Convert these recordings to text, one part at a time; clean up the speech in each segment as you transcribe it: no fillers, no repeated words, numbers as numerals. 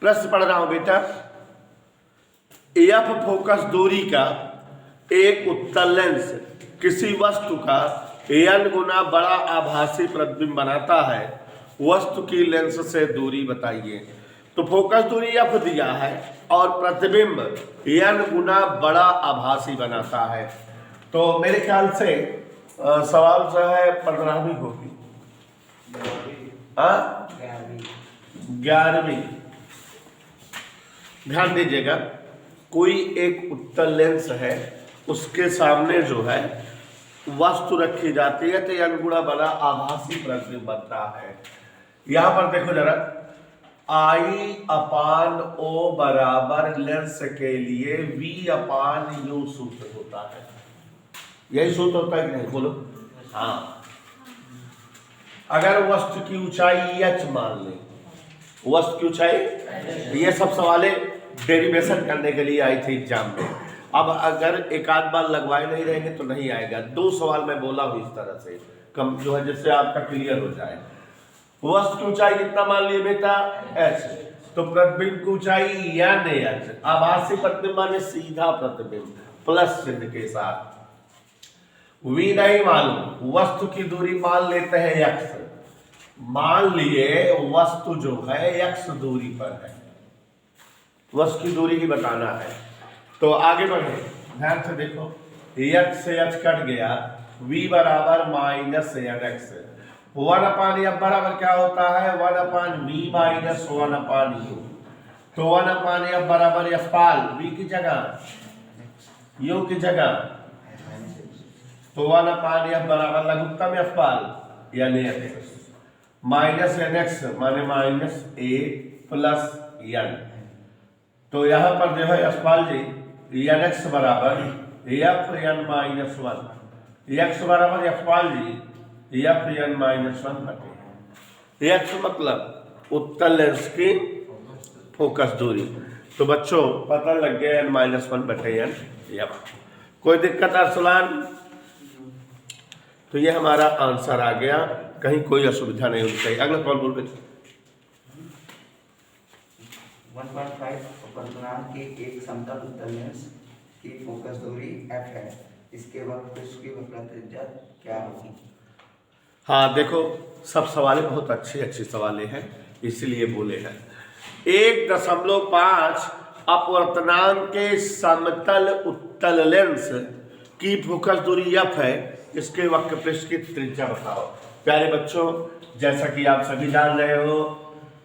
प्रश्न पढ़ रहा हूं बेटा। एफ फोकस दूरी का एक उत्तल लेंस किसी वस्तु का n गुना बड़ा आभासी प्रतिबिंब बनाता है, वस्तु की लेंस से दूरी बताइए। तो फोकस दूरी f दिया है और प्रतिबिंब n गुना बड़ा आभासी बनाता है। तो मेरे ख्याल से सवाल जो है 15वीं होगी, 11वीं। ध्यान दीजिएगा, कोई एक उत्तल लेंस है, उसके सामने जो है वस्तु रखी जाती है तो n गुना बड़ा आभासी प्रतिबिंब बनता है। यहां पर देखो जरा, I/O बराबर लेंस के लिए V/U सूत्र होता है। यही सूत्र होता है कि नहीं, बोलो। हाँ, अगर वस्तु की ऊंचाई h मान लें, वस्तु की ऊंचाई, ये सब सवाले डेरिवेशन करने के लिए आई थी एग्जाम में। अब अगर एक आध बार लगवाए नहीं रहेंगे तो नहीं आएगा। 2 सवाल मैं बोला हूं इस तरह से, कम जो है, जिससे आपका क्लियर हो जाए। वस्तु की ऊंचाई कितना मान लिए बेटा, h, तो प्रतिबिंब की ऊंचाई n h, आभासी प्रतिबिंब माने सीधा प्रतिबिंब प्लस चिन्ह के साथ। v नहीं मालूम, वस्तु की दूरी मान लेते हैं x। मान लिए वस्तु जो है x दूरी पर है, वस्तु की दूरी ही बताना है। तो आगे बढ़े, ध्यान से देखो, h से h कट गया, v बराबर माइनस nx। 1/f बराबर क्या होता है, 1/v माइनस 1/u। तो 1/f बराबर यशपाल, v की जगह u की जगह, तो 1/f बराबर लघुत्तम यशपाल यानी x माइनस nx माने माइनस a प्लस n। तो यहां पर जो है यशपाल जी, nx बराबर fn माइनस 1, x बराबर यशपाल जी fn माइनस 1 बटे x, मतलब उत्तल लेंस की फोकस दूरी। तो बच्चों पता लग गया n माइनस 1 बटे n f। कोई दिक्कत अरसलान? तो ये हमारा आंसर आ गया, कहीं कोई असुविधा नहीं होनी चाहिए। अगला सवाल बोल बेटा। 1.5 वर्तमान के एक समतल उत्तल लेंस की फोकस दूरी f है, इसके वक्त उसकी वक्रता त्रिज्या क्या होगी? हाँ देखो, सब सवालें बहुत अच्छी सवालें हैं, इसलिए बोले हैं। 1.5 अपवर्तनांक के समतल उत्तल लेंस की फोकस दूरी f है, इसके वक्र पृष्ठ की त्रिज्या बताओ। प्यारे बच्चों, जैसा कि आप सभी जान रहे हो,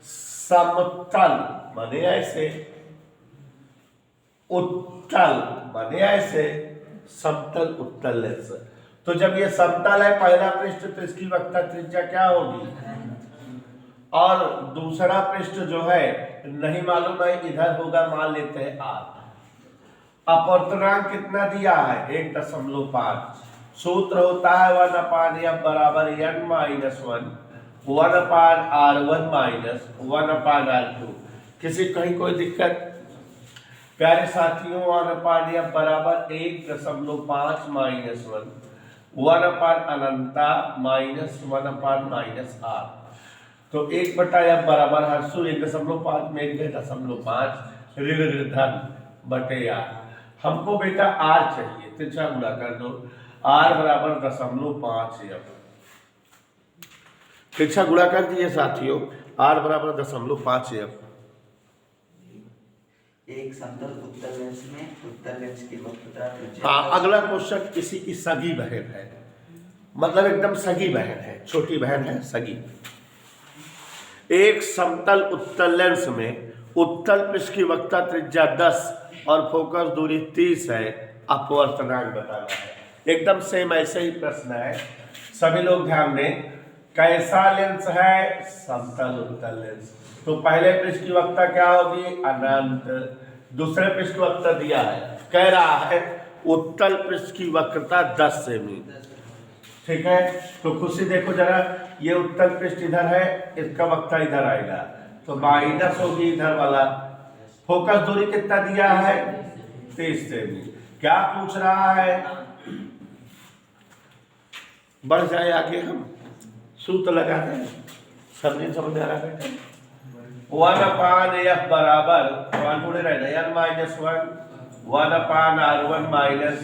समतल माने ऐसे, उत्तल माने ऐसे, समतल उत्तल लेंस। तो जब ये समतल है पहला पृष्ठ, तो इसकी वक्रता त्रिज्या क्या होगी, और दूसरा पृष्ठ जो है नहीं मालूम है, इधर होगा, मान लेते हैं r। अपवर्तनांक कितना दिया है, 1.5। सूत्र होता है 1/f बराबर n minus 1, 1/r1 minus 1/r2। किसी कहीं कोई दिक्कत? प्यारे साथियों, 1/f बराबर 1.5 माइनस 1, 1/अनंता माइनस 1/-r। तो 1/f बराबर हर्षु 1.5 में 1.5 ऋण धन बटे r। हमको बेटा r चाहिए, त्रिज्या गुणा कर दो, r बराबर 0.5f। त्रिज्या गुणा कर दिए साथियों, r बराबर 0.5f। एक समतल उत्तल लेंस में उत्तल लेंस की वक्रता त्रिज्या। हाँ, अगला क्वेश्चन किसी की सगी बहन है, मतलब एकदम सगी बहन है, छोटी बहन है, सगी। एक समतल उत्तल लेंस में उत्तल पृष्ठ की वक्रता त्रिज्या 10 और फोकस दूरी 30 है, अपवर्तनांक बताना है। एकदम सेम ऐसे ही प्रश्न है, सभी लोग ध्यान दें। कैसा लेंस है, समतल उत्तल लेंस। तो पहले पृष्ठ की वक्रता क्या होगी, अनंत। दूसरे पृष्ठ की वक्रता दिया है, कह रहा है उत्तल पृष्ठ की वक्रता 10 सेमी। ठीक है, तो खुशी देखो जरा, ये उत्तल पृष्ठ इधर है, इसका वक्रता इधर आएगा, तो माइनस होगी इधर वाला। फोकस दूरी कितना दिया है, 30 सेमी। क्या पूछ रहा है, बढ़ जाए आगे, हम सूत्र लगा दें, समझ में आ रहा है बेटा? 1/f बराबर 1 जुड़े रहना n-1 1/r1 माइनस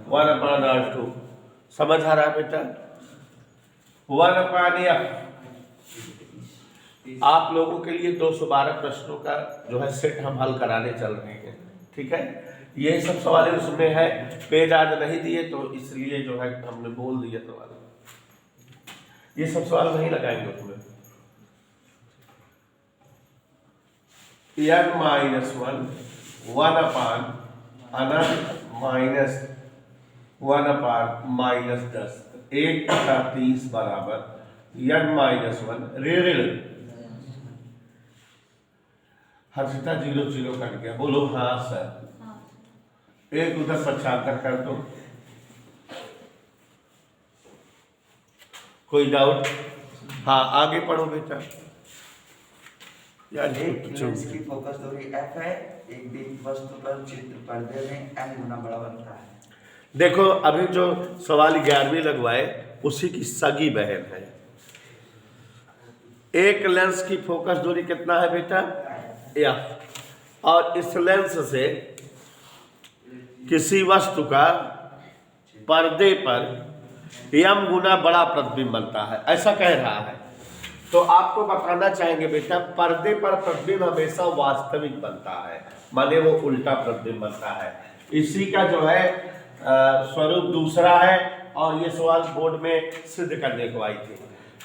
1/r2। समझ आ रहा है बेटा? 1/f आप लोगों के लिए 212 प्रश्नों का जो है सेट हम हल कराने चल रहे हैं, ठीक है। ये सब सवाल उसमें है, पेज आज नहीं दिए तो इसलिए जो है हमने बोल दिया सवाल, ये सब सवाल नहीं लगाएंगे उसमें। n-1 1/, माइनस 1/-10 1/30 बराबर n-1 ऋण हर्षिता 0 कट गया, बोलो हाँ सर। एक उधर 75 कर दो। कोई डाउट? हाँ आगे पढ़ो बेटा। यार एक लेंस की फोकस दूरी f है, एक दीप वस्तु पर चित्र पर्दे में n गुना बड़ा बनता है। देखो अभी जो सवाल 11वीं लगवाए उसी की सगी बहन है। एक लेंस की फोकस दूरी कितना है बेटा? f, और इस लेंस से किसी वस्तु का पर्दे पर m गुना बड़ा प्रतिबिंब बनता है, ऐसा कह रहा है। तो आपको बताना चाहेंगे बेटा, पर्दे पर प्रतिबिंब हमेशा वास्तविक बनता है, माने वो उल्टा प्रतिबिंब बनता है। इसी का जो है स्वरूप दूसरा है, और ये सवाल बोर्ड में सिद्ध करने को आई थी।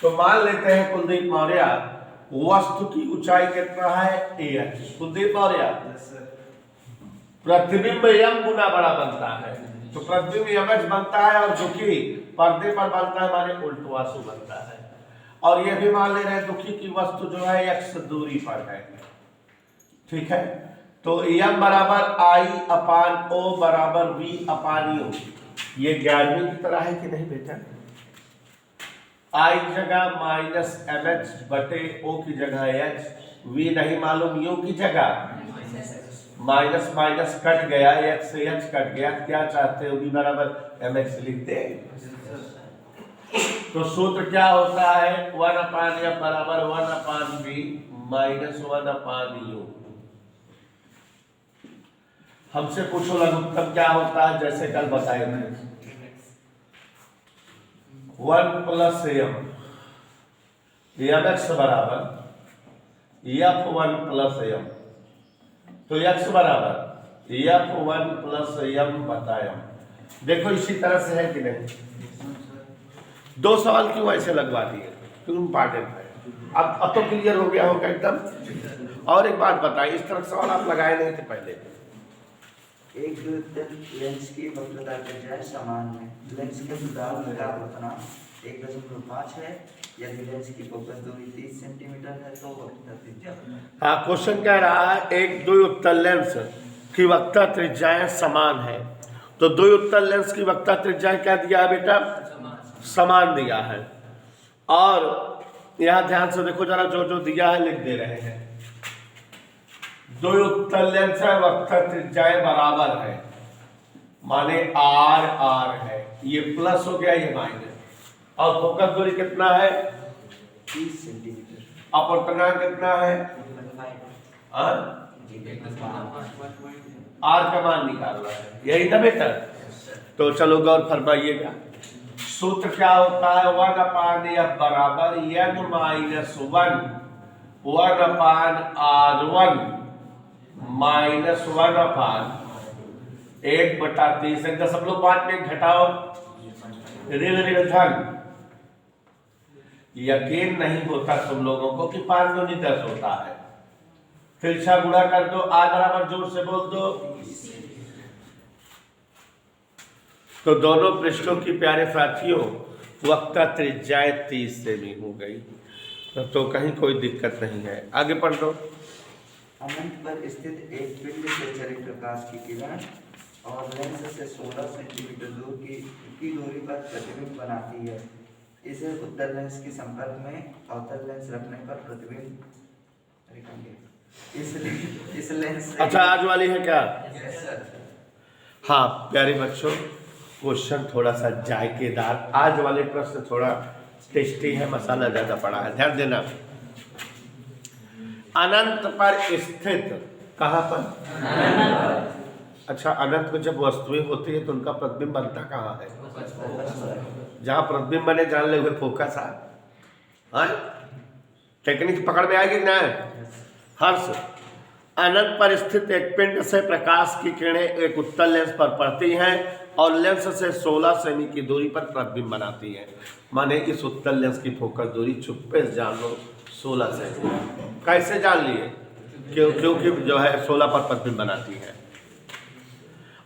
तो मान लेते हैं कुलदीप मौर्य, वस्तु की ऊंचाई कितना है? ah। कुलदीप मौर्य, प्रतिबिंब m गुना बड़ा बनता है, तो प्रतिबिंब mh बनता है, और दुखी पर्दे पर बनता है माने उल्टवासु बनता है। और ये भी मान ले रहे हैं दुखी की वस्तु जो है x दूरी पर है, ठीक है। तो m बराबर I/O बराबर V/U, ये 11वीं की तरह है कि नहीं बेटा? I की जगह -mh बटे O की जगह h, V नहीं मालूम, U की जगह माइनस माइनस कट गया, h से h कट गया, क्या चाहते हो? V बराबर mx लिखते। तो सूत्र क्या होता है? 1/f बराबर 1/v माइनस 1/u। हमसे पूछो लघुत्तम क्या होता है, जैसे कल बताए थे 1 + m, mx बराबर f1 + m, तो x बराबर f1 + m बटा m। देखो इसी तरह से है कि नहीं? दो सवाल क्यों ऐसे लगवा दिए? क्यों? इम्पॉर्टेंट है। अब तो क्लियर हो गया होगा एकदम। और एक बात बताइए, इस तरह सवाल आप लगाए नहीं थे पहले। एक लेंस की वक्रता त्रिज्या समान है, लेंस के सिद्धांत का अपनाम 1.5 है। यदि लेंस की फोकस दूरी 30 सेंटीमीटर है तो वक्रता त्रिज्या। हाँ, क्वेश्चन कह रहा है एक द्वि उत्तल लेंस की वक्रता त्रिज्याएं समान है। तो द्वि उत्तल लेंस की वक्रता त्रिज्याएं क्या दिया है बेटा? समान दिया है। और यहां ध्यान से देखो जरा, जो जो दिया है लिख दे रहे हैं। द्वि उत्तल लेंस है, वक्रता त्रिज्याएं बराबर है, माने r है, ये प्लस हो गया, ये माइनस। और फोकस दूरी कितना है? 30 सेंटीमीटर। अपवर्तनांक कितना है? r का मान निकालना है, यही ना बेटा? तो चलो गौर फरमाइएगा, सूत्र क्या होता है? 1/f बराबर n-1 1/r1 माइनस 1/1/30। 10/5 में घटाओ, ऋण धन। यकीन नहीं होता तुम लोगों को कि 5 दूनी 10 होता है। तिरछा गुणा कर दो, r बराबर जोर से बोल दो। तो दोनों पृष्ठों की प्यारे साथियों वक्रता त्रिज्याएं 30 सेमी हो गई, तो कहीं कोई दिक्कत नहीं है। आगे पढ़ दो। अनंत पर स्थित एक पिंड से चली प्रकाश की किरण और लेंस से 16 सेंटीमीटर दूर की दूरी पर प्रतिबिंब बनाती है। इसे उत्तल लेंस के संपर्क में अवतल लेंस रखने पर प्रतिबिंब इस लेंस से। अच्छा, आज वाली है क्या? Yes sir. हाँ प्यारे बच्चों, क्वेश्चन थोड़ा सा जायकेदार, आज वाले प्रश्न थोड़ा टेस्टी है, मसाला ज्यादा पड़ा है, ध्यान देना। अनंत पर स्थित, कहाँ पर? अच्छा, अनंत में जब वस्तुएं होती है तो उनका प्रतिबिंब बनता कहाँ है? जहाँ प्रतिबिंब बने जान ले हुए फोकस है। टेक्निक पकड़ में आएगी ना? हर्ष, अनंत पर स्थित एक पिंड से प्रकाश की किरणें एक उत्तल लेंस पर पड़ती हैं और लेंस से 16 सेमी की दूरी पर प्रतिबिंब बनाती हैं। माने इस उत्तल लेंस की फोकस दूरी चुप्पे से जान लो 16 सेमी। कैसे जान लिए? क्योंकि जो है 16 पर प्रतिबिंब बनाती है।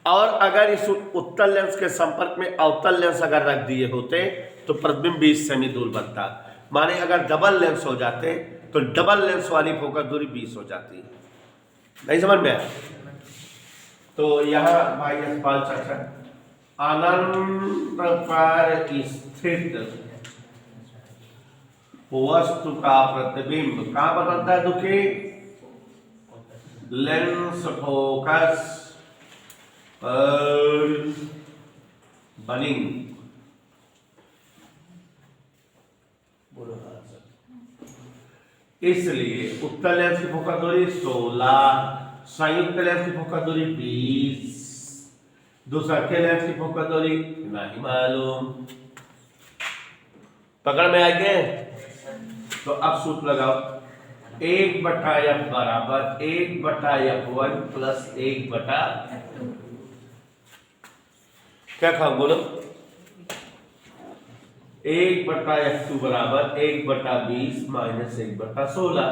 और अगर इस उत्तल लेंस के संपर्क में अवतल लेंस अगर रख दिए होते तो प्रतिबिंब 20 सेमी दूर बनता। माने अगर डबल लेंस हो जाते तो डबल लेंस वाली फोकस दूरी 20 हो जाती। नहीं समझ में आया? तो यहाँ भाई यशपाल चाचा, अनंत पर स्थित वस्तु का प्रतिबिंब कहाँ पर बनता है दुखी? लेंस फोकस पर बनी। इसलिए उत्तल लेंस की फोकस दूरी 16, संयुक्त लेंस की फोकस दूरी 20, दूसरे लेंस की फोकस दूरी नहीं मालूम। पकड़ में आ गए? तो अब सूत्र लगाओ, 1/f बराबर 1/f1 प्लस 1/f2। क्या खाओ बोलो? 1/f2 बराबर 1/20 माइनस 1/16।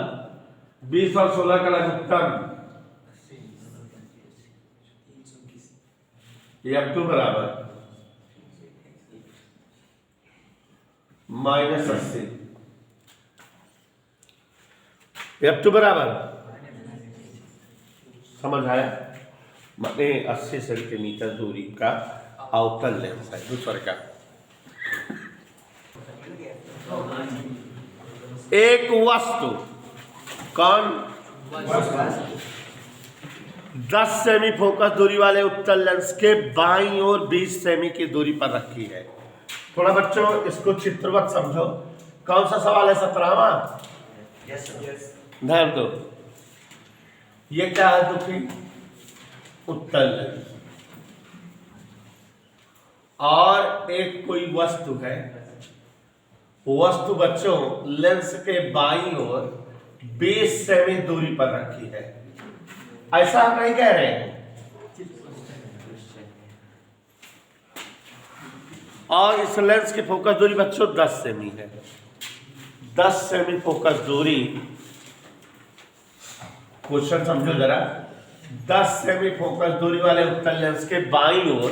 20 और 16 का लघुत्तम f2 बराबर -80। f2 बराबर समझ आया? माने 80 सेंटीमीटर दूरी का अवतल लेंस है दूसरे का। एक वस्तु कौन 10 सेमी फोकस दूरी वाले उत्तल लेंस के बाईं ओर 20 सेमी की दूरी पर रखी है। थोड़ा बच्चों इसको चित्रवत समझो। कौन सा सवाल है? 17वां। ध्यान दो, ये क्या है दुखी? उत्तल लेंस। और एक कोई वस्तु है, वस्तु बच्चों लेंस के बाईं ओर 20 सेमी दूरी पर रखी है। ऐसा हम नहीं कह रहे हैं। और इस लेंस की फोकस दूरी बच्चों 10 सेमी है। 10 सेमी फोकस दूरी, क्वेश्चन समझो जरा। 10 सेमी फोकस दूरी वाले उत्तल लेंस के बाईं ओर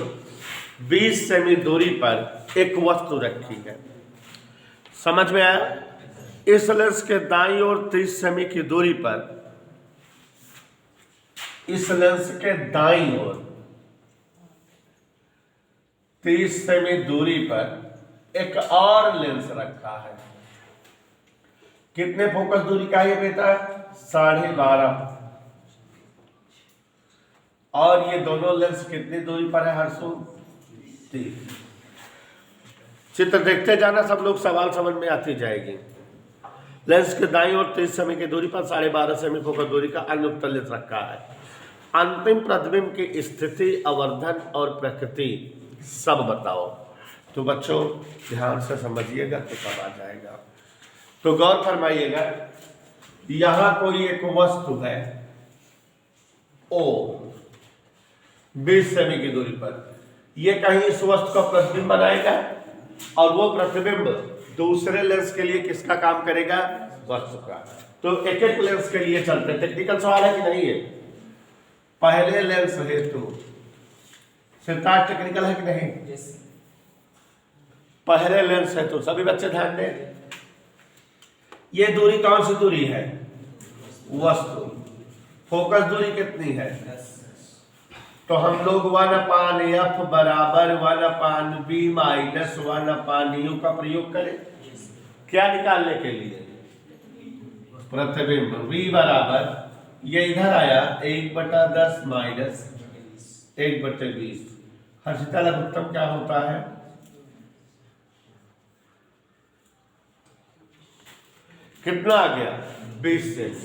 20 सेमी दूरी पर एक वस्तु रखी है। समझ में आया? इस लेंस के दाईं ओर 30 सेमी की दूरी पर, इस लेंस के दाईं ओर 30 सेमी दूरी पर एक और लेंस रखा है। कितने फोकस दूरी का है बेटा? 12.5। और ये दोनों लेंस कितनी दूरी पर है हर्षु? 30। चित्र देखते जाना, सब लोग सवाल समझ में आती जाएगी। लेंस के दाईं ओर 30 सेमी की दूरी पर 12.5 सेमी फोकस दूरी का अन्य उत्तल लेंस रखा है। अंतिम प्रतिबिंब की स्थिति, आवर्धन और प्रकृति सब बताओ। तो बच्चों ध्यान से समझिएगा तो सब आ जाएगा। तो गौर फरमाइएगा, यहां कोई एक वस्तु है ओ 20 सेमी की दूरी पर, यह कहीं इस वस्तु का प्रतिबिंब बनाएगा और वो प्रतिबिंब दूसरे लेंस के लिए किसका काम करेगा? वस्तु का। तो एक एक लेंस के लिए चलते। टेक्निकल सवाल है कि नहीं है? पहले लेंस हेतु सिद्धार्थ टेक्निकल है कि नहीं? yes. पहले लेंस हेतु सभी बच्चे ध्यान दें। ये दूरी कौन सी दूरी है? वस्तु। फोकस दूरी कितनी है? तो हम लोग 1/f बराबर 1/b माइनस 1/u का प्रयोग करें। क्या निकालने के लिए? प्रतिबिंब। v बराबर, ये इधर आया 1/10 माइनस 1/20। हर्षिता लघुत्तम क्या होता है? कितना आ गया? 20 सेमी।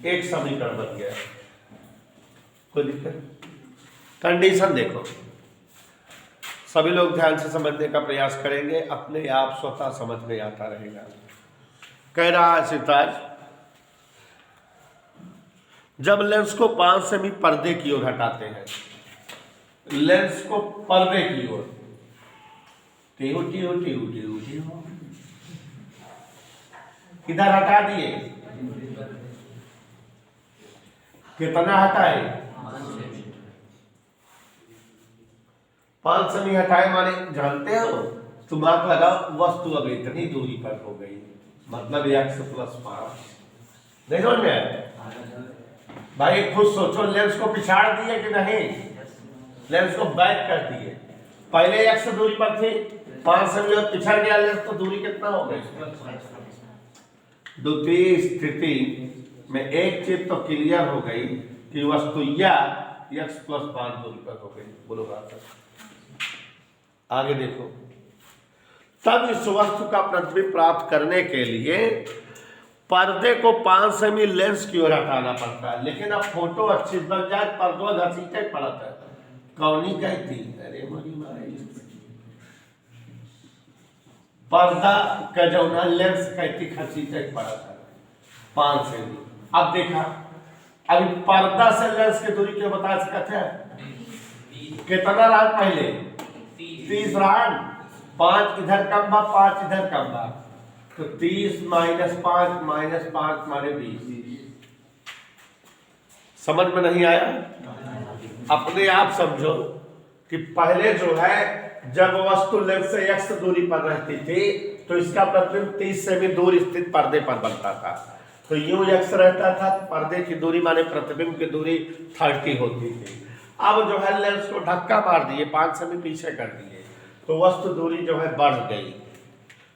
एक समीकरण बन गया। कोई दिक्कत? कंडीशन देखो, सभी लोग ध्यान से समझने का प्रयास करेंगे, अपने आप स्वतः समझ में आता रहेगा। कह रहा है सिताज, जब लेंस को 5 सेमी पर्दे की ओर हटाते हैं, लेंस को पर्दे की ओर, टीहू टीहू टीहू टीहू टीहू, किधर हटा दिए? कितना हटाए? 5 सेमी हटाए माने जानते हो, दिमाग लगाओ, वस्तु अब इतनी दूरी पर हो गई, मतलब x + 5। नहीं समझ में आया? भाई खुद सोचो, लेंस को पिछाड़ दिए कि नहीं? लेंस को बैक कर दिए। पहले x दूरी पर थी, 5 सेमी और पिछड़ गया लेंस, तो दूरी कितना हो गई? द्वितीय स्थिति में एक चीज तो क्लियर हो गई कि वस्तु या x + 5 दूरी पर हो गई। बोलो बात। आगे देखो, तब इस वस्तु का प्रतिबिंब प्राप्त करने के लिए पर्दे को 5 सेमी लेंस की ओर हटाना पड़ता है। लेकिन अब फोटो अच्छी बन जाए, पर्दो घसीटे पड़ता है। कौनी कहती? अरे मरी मारी, पर्दा का जौना लेंस कहती घसीटे पड़ता है 5 सेमी। अब देखा, अभी पर्दा से लेंस की दूरी क्यों बता सकते हैं? कितना रहा पहले? 30 रहा। 5 इधर कम बा, 5 इधर कम बा, तो 30 - 5 माने 20। समझ में नहीं आया? अपने आप समझो कि पहले जो है, जब वस्तु लेंस से x दूरी पर रहती थी तो इसका प्रतिबिंब 30 सेमी दूर स्थित पर्दे पर बनता था। तो यूं x रहता था, पर्दे की दूरी माने प्रतिबिंब की दूरी 30 होती थी। अब जो है लेंस को धक्का मार दिए, 5 सेमी पीछे कर दिए, तो वस्तु दूरी जो है बढ़ गई।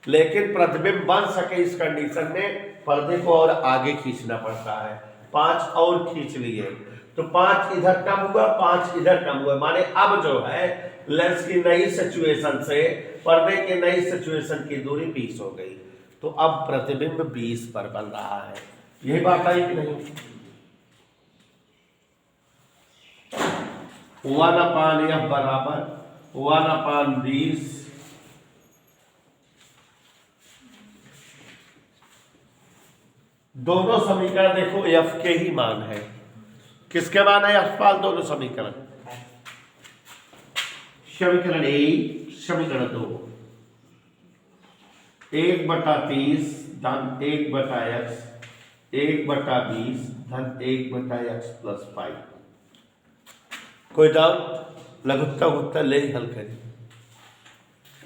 लेकिन प्रतिबिंब बन सके इस कंडीशन में पर्दे को और आगे खींचना पड़ता है। 5 और खींच लिए, तो 5 इधर कम हुआ, 5 इधर कम हुआ, माने अब जो है लेंस की नई सिचुएशन से पर्दे की नई सिचुएशन की दूरी 20 हो गई। तो अब प्रतिबिंब 20 पर बन रहा है। यही बात आई कि नहीं? 1/f बराबर 1/20। दोनों समीकरण देखो f के ही मान है। किसके मान है f? दोनों समीकरण, समीकरण 1, समीकरण 2, 1/30 धन 1/x, 1/20 धन 1/x + 5। कोई डाउट? लघुत्तम उत्तर ले हल करें।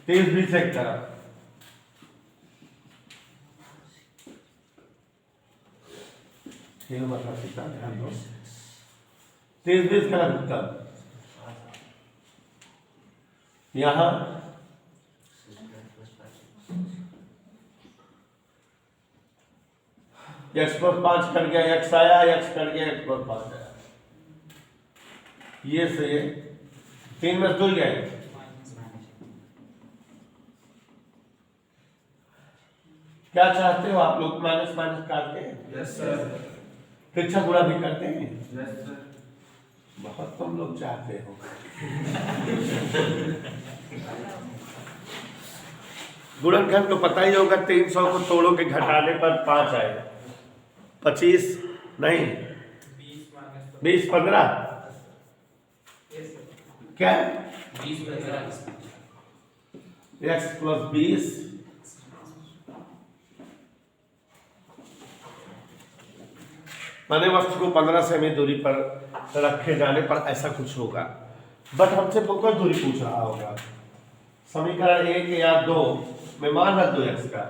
30-20 एक तरफ, बता सकता ध्यान दो। 30-20 का उत्तर यहां x + 5 कट गया, x आया, x कट गया, x + 5 आया। ये से 3 में 2 गए। क्या चाहते हो आप लोग? माइनस माइनस काटते हैं? Yes sir. शिक्षा गुणा भी करते हैं? Yes sir. बहुत कम लोग चाहते हो। गुणनखंड तो पता ही होगा, 300 को तोड़ो के घटाने पर 5 आएगा। 25 नहीं, 20 15 क्या? 20 x + 20 माने वस्तु को 15 सेमी दूरी पर रखे जाने पर ऐसा कुछ होगा। बट हमसे फोकस दूरी पूछ रहा होगा। समीकरण 1 या 2 में मान रख दो x का।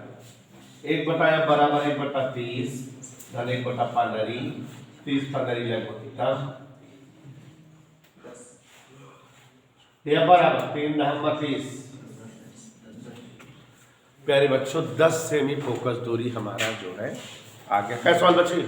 1/f बराबर 1/30 धन 1/15, 30 15 लगभग यह बराबर 3 × 30। प्यारे बच्चों, 10 सेमी फोकस दूरी हमारा जो है आ गया। क्या सवाल बच्चे?